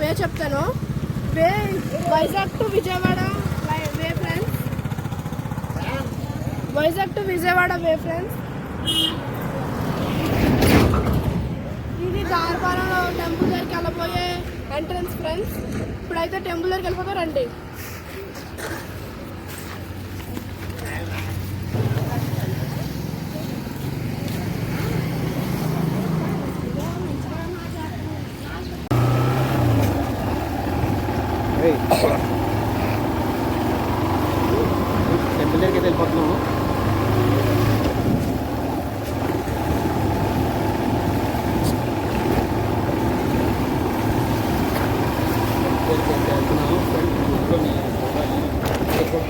వే చెప్తాను. Way Vizag to Vijayawada way friends. Vizag to Vijayawada way friends. ఇది దారిపాలెంలో టెంపుల్ దగ్గరికి వెళ్ళబోయే ఎంట్రన్స్ ఫ్రెండ్స్. ఇప్పుడైతే టెంపుల్ దగ్గరికి వెళ్ళిపోతాం రండి. టెంపుల్ దగ్గరికి వెళ్ళిపోతున్నాము.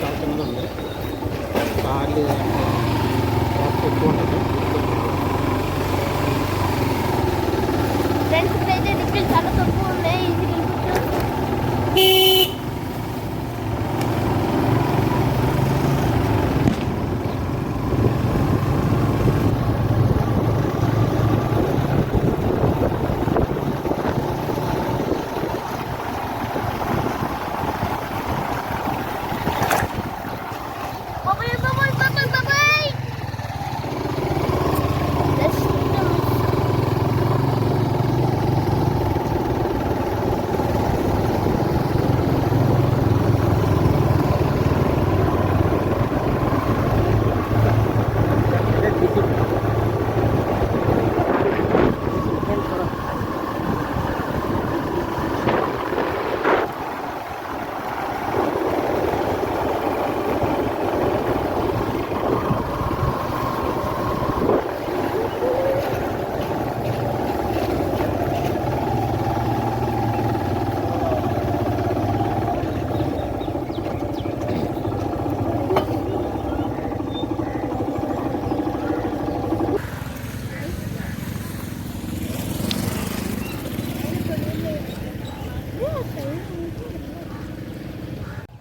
చాలా చిన్నది ఉంది. కార్లు ఎక్కువ ఉండదు. ఫ్రెండ్స్ ఇప్పుడైతే టికెట్ చాలా తక్కువ ఉన్నాయి.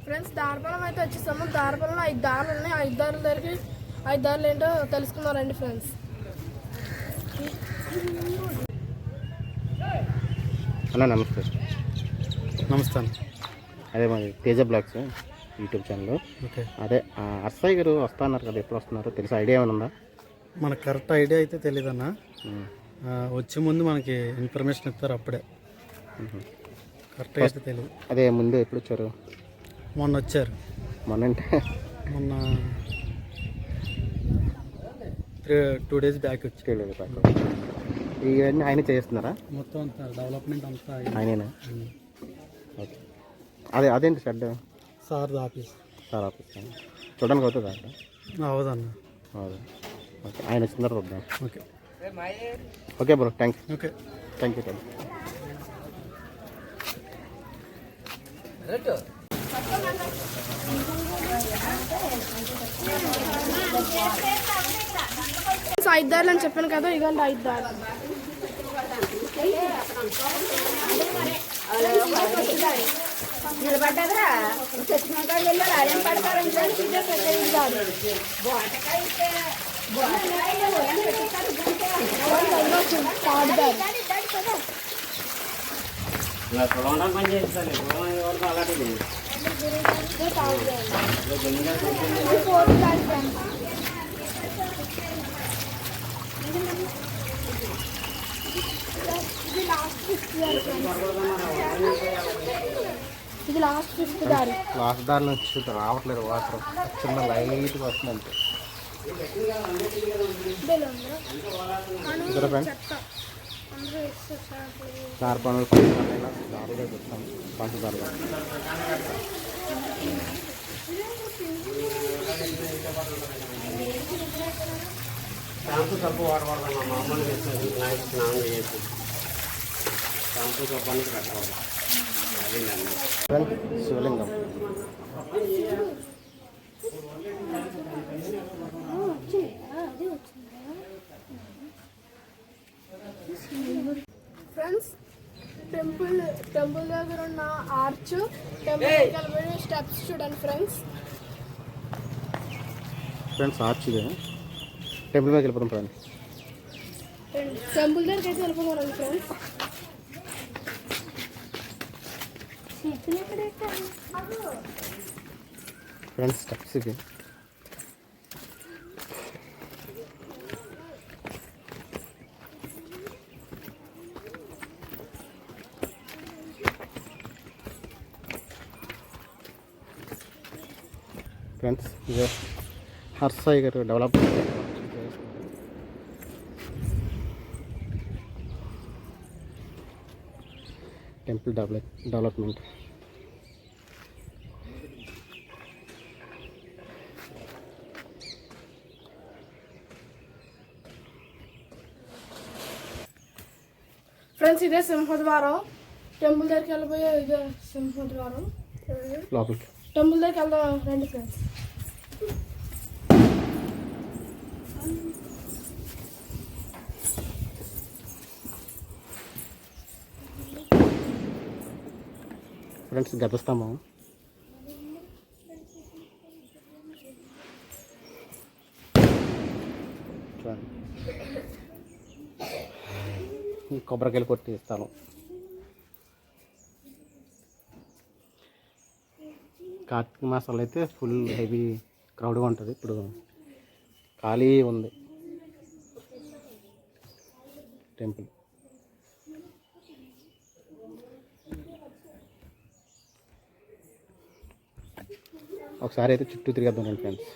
ఫ్రెండ్స్ దారిపాలెం అయితే వచ్చేసాము. దారిపాలెంలో 5 దారులు ఉన్నాయి. 5 దారుల దగ్గరికి 5 దారులు ఏంటో తెలుసుకున్నారండి ఫ్రెండ్స్. అన్న నమస్తే. నమస్తే. అదే మాది Teja blogs YouTube channel. Okay. అదే అర్సాయి గారు వస్తా అన్నారు కదా, ఎప్పుడు వస్తున్నారు తెలుసు? ఐడియా ఏమైనా ఉందా? మనకు కరెక్ట్ ఐడియా అయితే తెలియదన్న. వచ్చే ముందు మనకి ఇన్ఫర్మేషన్ ఇస్తారు అప్పుడే. కరెక్ట్గా అయితే తెలియదు. అదే ముందు ఎప్పుడు వచ్చారు? మొన్న వచ్చారు. మొన్న మొన్న 2 days బ్యాక్ వచ్చి. ఇవన్నీ ఆయన చేస్తున్నారా? మొత్తం అంతా డెవలప్మెంట్ అంతా ఆయనేనా? ఓకే. అదేంటి shed? Sir office. Sir office చూడడానికి అవుతుందా? అవదన్న. అవును. ఓకే, ఆయన వచ్చిన తర్వాత వద్దాం. Okay. Okay bro, thanks. Okay, thank you. ఐదు దారులు అని చెప్పాను కదా, ఇదిగోండి 5 దారులు. నిలబడ్డదరా ఆలయం పడతారు. ఇది లాస్ట్ 5th దారి. లాస్ట్ దారి నుంచి రావట్లేదు వాటర్, చిన్న లైట్గా వస్తుంది అంతే. దారిపనులు దారిగా చెప్తాం పంచదారుగా. షాంపూ సబ్బు వాడబడతాం. మా అమ్మని చేస్తుంది నైట్ స్నానం చేసి షాంపూ సబ్బు అనేది కట్టుకోవాలి. శివలింగం. ఫ్రెండ్స్ టెంపుల్ దగ్గర ఉన్న ఆర్చ్, టెంపుల్ స్టెప్స్ చూడండి ఫ్రెండ్స్. ఆర్చ్ ఇదే. టెంపుల్ మీద వెళ్ళిపోతాం ఫ్రెండ్స్. టెంపుల్ దగ్గరికి అయితే వెళ్ళిపోతారండి ఫ్రెండ్స్. ఫ్రెండ్స్ స్టెప్స్ ఇవి. ఫ్రెండ్స్ ఇదే హర్సాయి గారు డెవలప్ టెంపుల్ డెవలప్మెంట్. ఫ్రెండ్స్ ఇదే సింహద్వారం. టెంపుల్ దగ్గరికి వెళ్ళిపోయే ఇదే సింహద్వారం. లోపలికి టెంపుల్ దగ్గరికి వెళ్దాం రండి ఫ్రెండ్స్. ఫ్రెండ్స్ గతస్తంభం. కొబ్బరికాయలు కొట్టి ఇస్తాను. కార్తీక మాసంలో అయితే ఫుల్ హెవీ క్రౌడ్గా ఉంటుంది. ఇప్పుడు ఖాళీ ఉంది టెంపుల్. ఒకసారి అయితే చుట్టూ తిరిగేద్దాం రండి ఫ్రెండ్స్.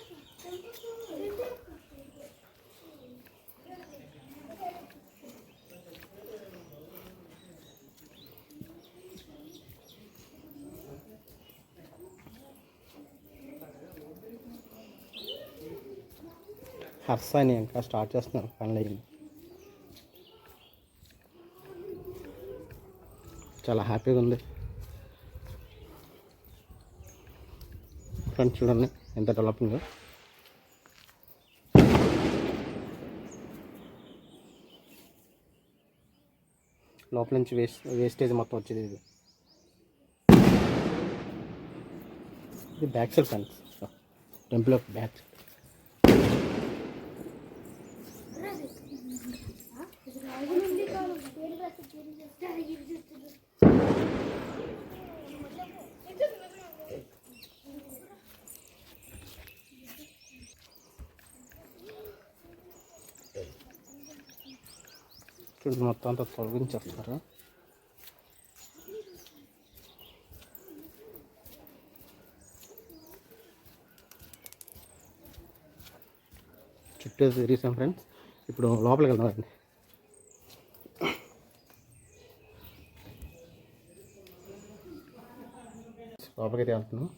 హర్సాని ఇంకా స్టార్ట్ చేస్తున్నారు పనులు అయ్యింది. చాలా హ్యాపీగా ఉంది ఫ్రెండ్స్. చూడండి ఎంత డెవలపింగ్. లోపల నుంచి వేస్టేజ్ మొత్తం వచ్చేది. ఇది back side friends, temple of back side. చూడండి మొత్తం అంతా తొలగించేస్తారు. చుట్టూ తిరిగిస్తాం ఫ్రెండ్స్. ఇప్పుడు లోపలికి వెళ్దామండి. లోపలికి వెళ్తున్నాం.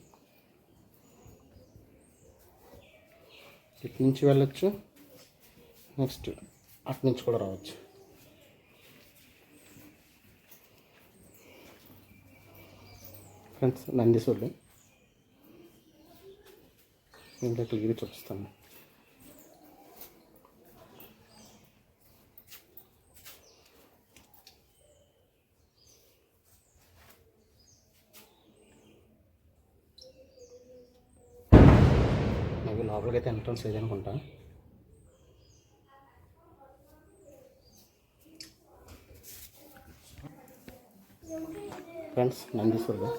ఇటు నుంచి వెళ్ళొచ్చు, నెక్స్ట్ అటు నుంచి కూడా రావచ్చు. ఫ్రెండ్స్ నందీశ్వరుడు ఇంకా క్లియర్గా చూపిస్తాను. నాకు లోపలికి అయితే ఎంట్రన్స్ లేదనుకుంటా. ఫ్రెండ్స్ నందీశ్వరుడు.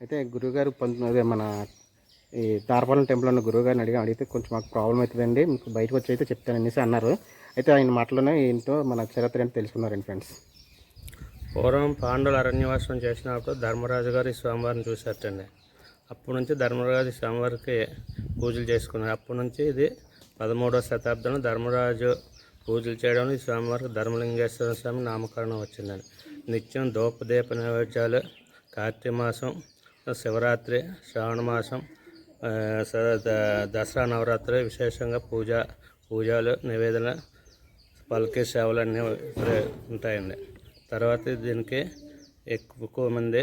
అయితే గురువుగారు అదే మన ఈ తారపాలెం టెంపుల్ ఉన్న గురువుగారిని అడిగితే కొంచెం మాకు ప్రాబ్లం అవుతుందండి, మీకు బయటకు వచ్చి అయితే చెప్తాను అనేసి అన్నారు. అయితే ఆయన మాటలోనే ఏంటో మన చరిత్ర ఏంటో తెలుసుకున్నారండి ఫ్రెండ్స్. పూర్వం పాండవులు అరణ్యవాసం చేసినప్పుడు ధర్మరాజు గారు ఈ స్వామివారిని చూశారటండి. అప్పటి నుంచి ధర్మరాజు స్వామివారికి పూజలు చేసుకున్నారు. అప్పటి నుంచి ఇది 13వ శతాబ్దంలో ధర్మరాజు పూజలు చేయడం ఈ స్వామివారికి ధర్మలింగేశ్వర స్వామి నామకరణం వచ్చిందండి. నిత్యం ధూపదీప నైవేద్యాలు, కార్తీక మాసం, శివరాత్రి, శ్రావణ మాసం, దసరా నవరాత్రి విశేషంగా పూజలు, నివేదన, పలికి సేవలు అన్నీ ఉంటాయండి. తర్వాత దీనికి ఎక్కువ మంది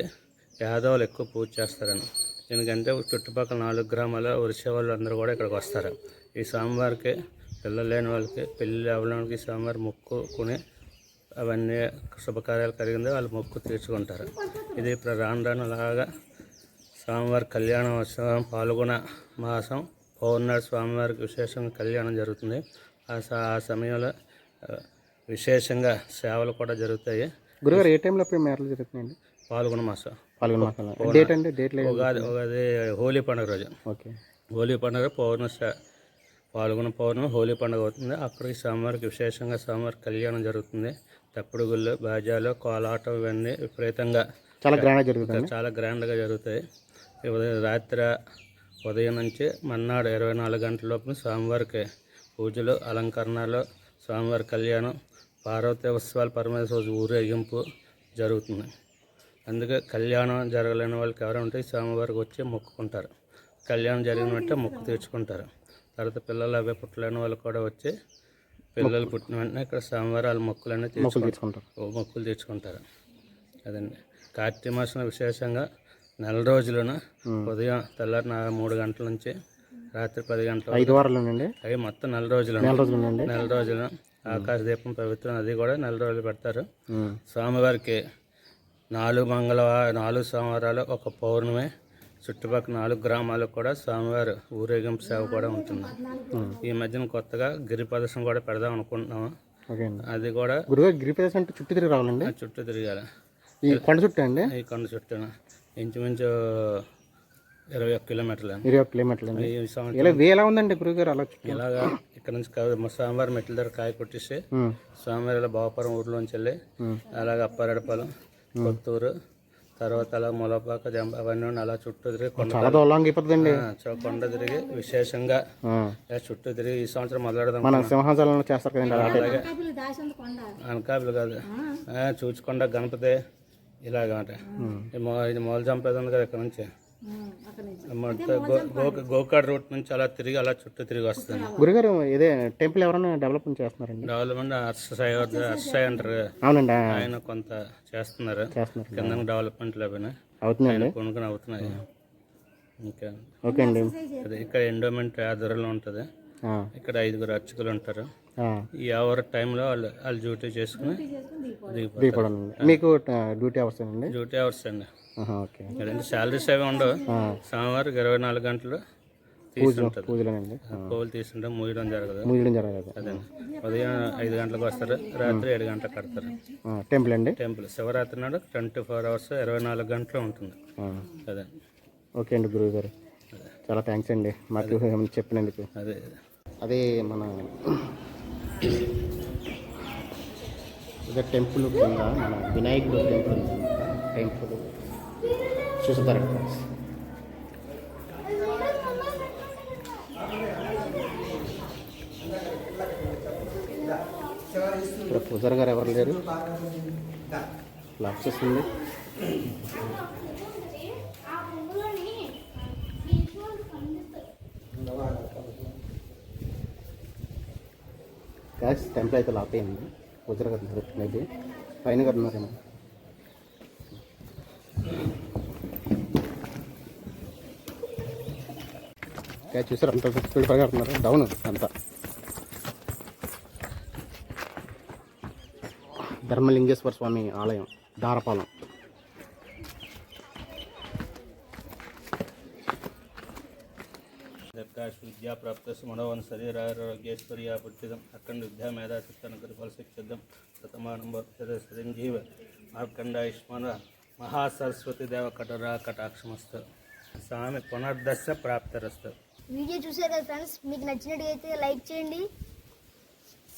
యాదవులు ఎక్కువ పూజ చేస్తారండి. దీనికంటే చుట్టుపక్కల 4 గ్రామాల వరిసే వాళ్ళు అందరూ కూడా ఇక్కడికి వస్తారు. ఈ స్వామివారికి పిల్లలు లేని వాళ్ళకి, పెళ్ళి అవ్వడానికి స్వామివారి మొక్కుకుని అవన్నీ శుభకార్యాలు కలిగింది వాళ్ళు మొక్కు తీర్చుకుంటారు. ఇది ఇప్పుడు రాను అలాగా స్వామివారి కళ్యాణోత్సవం పాల్గొన మాసం పౌర్ణమి స్వామివారికి విశేషంగా కళ్యాణం జరుగుతుంది. ఆ సమయంలో విశేషంగా సేవలు కూడా జరుగుతాయి. గురుగారు ఏ టైంలో మేరలు జరుగుతున్నాయండి? పాల్గొన మాసం డేట్ అండి? డేట్ లేదు. ఉగాది హోలీ పండుగ రోజు. ఓకే. హోలీ పండుగ పాల్గొన పౌర్ణమి హోలీ పండుగ అవుతుంది. అక్కడికి స్వామివారికి విశేషంగా స్వామివారికి కళ్యాణం జరుగుతుంది. తప్పుడు గుళ్ళు, బాజాలు, కోలాటం ఇవన్నీ విపరీతంగా చాలా గ్రాండ్గా జరుగుతుంది. చాలా గ్రాండ్గా జరుగుతాయి. ఉదయం నుంచి మన్నాడు 24 గంటల లోపు స్వామివారికి పూజలు, అలంకరణలు, స్వామివారి కళ్యాణం, పార్వతీ ఉత్సవాలు, పరమేశ్వర ఊరేగింపు జరుగుతుంది. అందుకే కళ్యాణం జరగలేని వాళ్ళకి ఎవరైనా ఉంటే స్వామివారికి వచ్చి మొక్కుకుంటారు. కళ్యాణం జరిగిన వెంటనే మొక్కు తీర్చుకుంటారు. తర్వాత పిల్లలు అవి పుట్టలేని వాళ్ళు కూడా వచ్చి పిల్లలు పుట్టిన వెంటనే ఇక్కడ స్వామివారి వాళ్ళ మొక్కులన్నీ మొక్కులు తీర్చుకుంటారు. అదండి. కార్తీక మాసంలో విశేషంగా నెల రోజులను ఉదయం తెల్లారి 3 గంటల నుంచి రాత్రి 10 గంటల 5 వారాలునండి. అవి మొత్తం నెల రోజులను ఆకాశ దీపం పవిత్రం అది కూడా నెల రోజులు పెడతారు. స్వామివారికి 4 సోమవారాలు, ఒక పౌర్ణమి, చుట్టుపక్కల 4 గ్రామాలకు కూడా స్వామివారు ఊరేగింపు సేవ కూడా ఉంటుంది. ఈ మధ్యన కొత్తగా గిరి ప్రదర్శన కూడా పెడదాం అనుకుంటున్నాము. అది కూడా గిరి ప్రదర్శన అంటే చుట్టూ తిరిగి రావాలండి? చుట్టూ తిరగాలి. ఈ కొండ చుట్టూ అండి? ఈ కొండ చుట్టూ ఇంచుమించు 21 కిలోమీటర్లు. 21 కిలోమీటర్లు. ఎలా ఉందండి గురుగారు? అలా ఇలాగా ఇక్కడ నుంచి స్వామివారి మెట్ల దగ్గర కాయ కొట్టేసి స్వామివారి ఇలా బావపురం ఊర్లోంచి వెళ్ళి అలాగే అప్పారెడపాలెం, కొత్తూరు, తర్వాత అలా మూలపాక, అవన్నీ అలా చుట్టూ తిరిగి కొండ తిరిగి విశేషంగా చుట్టూ తిరిగి ఈ సంవత్సరం మొదలెడదాం. మన సింహాచలంలో చేస్తారు కదండి అలాగే. అనకాపులు కాదు, చూచుకొండ, గణపతి ఇలాగా అంటే ఇది మొదలు చంపేది ఉంది కదా ఇక్కడ నుంచి గోకాడ్ రూట్ నుంచి అలా తిరిగి అలా చుట్టూ తిరిగి వస్తుంది. గురుగారు ఇదే టెంపుల్ ఎవరైనా డెవలప్మెంట్ చేస్తున్నారండి? డెవలప్మెంట్ అర్సాయి అంటారు. అవునండి. ఆయన కొంత చేస్తున్నారు. కింద డెవలప్మెంట్లు అవన్నీ కొనుక్కొని అవుతున్నాయి. ఇంకా ఓకే అండి. ఇక్కడ ఎండోమెంట్ ఆధ్వర్యంలో ఉంటుంది. ఇక్కడ 5 అర్చకులు ఉంటారు. ఈ అవర్ టైంలో వాళ్ళు డ్యూటీ చేసుకుని దిగిపోవడం. మీకు డ్యూటీ అవర్స్ అండి? డ్యూటీ అవర్స్ అండి. ఓకే. అదంటే శాలరీస్ అవి ఉండవు. సోమవారం 24 గంటలు తీసుకుంటారు. పువ్వులు తీసుకుంటే మూయడం జరగదు. అదే ఉదయం 5 గంటలకు వస్తారు, రాత్రి 7 గంటలకు కడతారు. టెంపుల్ అండి? టెంపుల్ శివరాత్రి నాడు 24 అవర్స్ 24 గంటలు ఉంటుంది. అదే. ఓకే అండి గురువు గారు, చాలా థ్యాంక్స్ అండి మాకు చెప్పినందుకు. అదే మన ఇదే టెంపుల్ కింద మన వినాయకుడు టెంపుల్ చూస్తారు. ఇక్కడ పూజారి గారు ఎవరు లేరు, లాక్సెస్ ఉంది. గ్యాస్ టెంపుల్ అయితే లాక్ అయింది. పూజారి గారు జరుగుతున్నది పైన గారు ఉన్నారేమో. గ్యాస్ చూసారు అంత స్పీడ్ పరిగెడుతున్నారు. డౌన్ అంతా. ధర్మలింగేశ్వర స్వామి ఆలయం, దారపాలెం. విద్యాప్రాప్త మనోవన్ శరీరారోగ్యేశ్వర్యా పుట్టిదం అఖండ విద్యా మేధా చిత్తనగరి ఫలసిద్ధం శతమానంజీవ మార్కండాయుష్మాన మహాసరస్వతి దేవ కటరా కటాక్షమస్తు స్వామి పునర్దశ ప్రాప్తరస్తు. వీడియో చూసారు కదా ఫ్రెండ్స్, మీకు నచ్చినట్టయితే లైక్ చేయండి,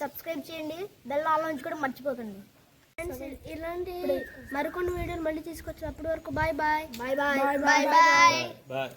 సబ్స్క్రైబ్ చేయండి, బెల్ ఆల్ నుంచి కూడా మర్చిపోకండి. ఇలాంటి మరికొన్ని వీడియోలు మళ్ళీ తీసుకొచ్చినప్పటి వరకు bye bye bye bye bye bye bye.